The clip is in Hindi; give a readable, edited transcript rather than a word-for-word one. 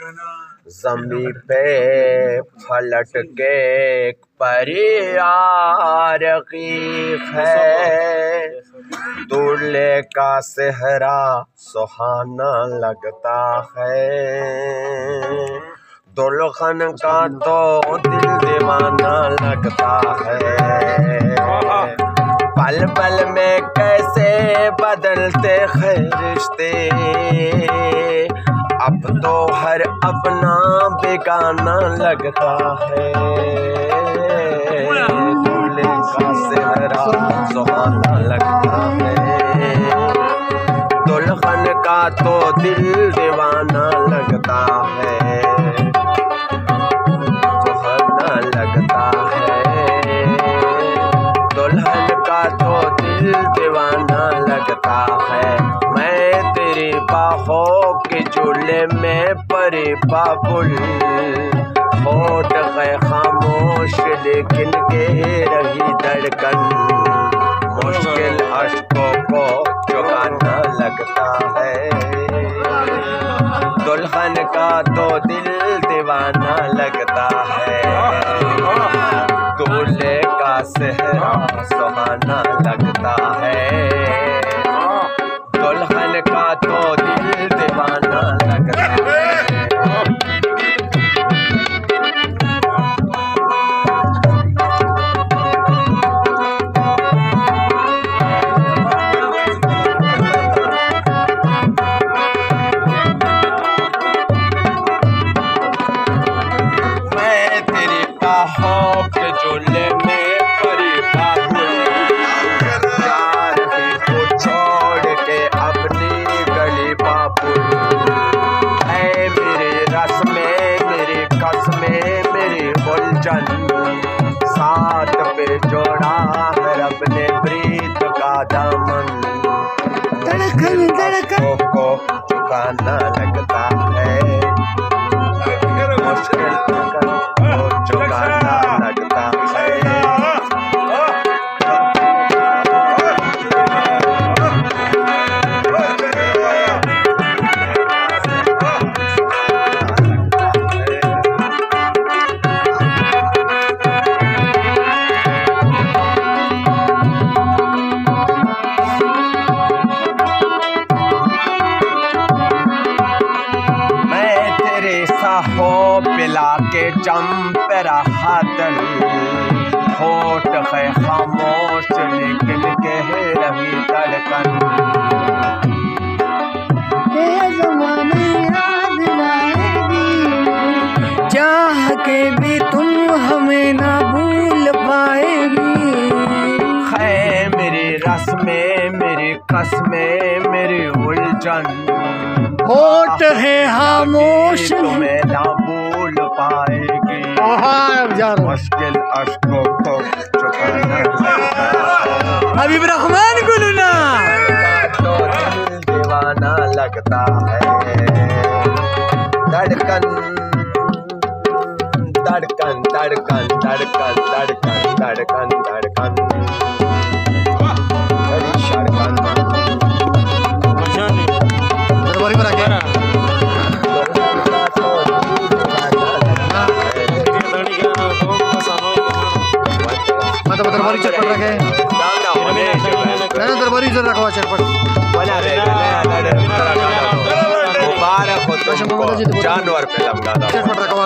ज़मीं पे फलट के एक परी आ रही है, दूल्हे का सेहरा सुहाना लगता है, दुल्हन का तो दिल दीवाना लगता है। पल पल में कैसे बदलते हैं रिश्ते, अब तो हर अपना बेगाना लगता है, दूल्हे का सेहरा सुहाना लगता है, दुल्हन का तो दिल दीवाना लगता है, सुहाना लगता है, दुल्हन का तो दिल दीवाना लगता है। मैं तेरी बाहों के झूले में परी बाबुल, होठ गए खामोश लेकिन कह रही धड़कन, मुश्किल अश्कों को चुकाना लगता है, दुल्हन का तो दिल दीवाना लगता है, दूल्हे का सेहरा सुहाना लगता है, दुल्हन का तो दिल दीवाना लगता है। मैं तेरी बाहों के झूले में परी बाबुल, यार को छोड़ के अपनी गली बाबुल, है मेरे रस में मेरी कसमें मेरी उलझन, साथ पे जोड़ा है रब ने प्रीत का दामन, धड़कन धड़कन को चुकाना लगता है, मुश्किल को चुकाना लगता है। हो पिला के चंप रहा दिल, होठ है खामोश लेकिन कह रही धड़कन, ये ज़माने याद लाएगी, चाह के भी तुम हमें ना भूल पाएगी, है मेरी रस में मेरी कसमें मेरी उलझन, होठ है खामोश तुम्हें ना भूल पाएगी, मुश्किल अश्कों को चुकाना हबीब रहमान गुलना, तो दिल दीवाना लगता है, धड़कन धड़कन धड़कन धड़कन धड़कन धड़कन धड़कन बड़ी शड़कन दरबारी चटपट रखे, दरबारी इधर रखा चटपट मुबारक हो तुमको जानवर पे लगा चटपट रखवा।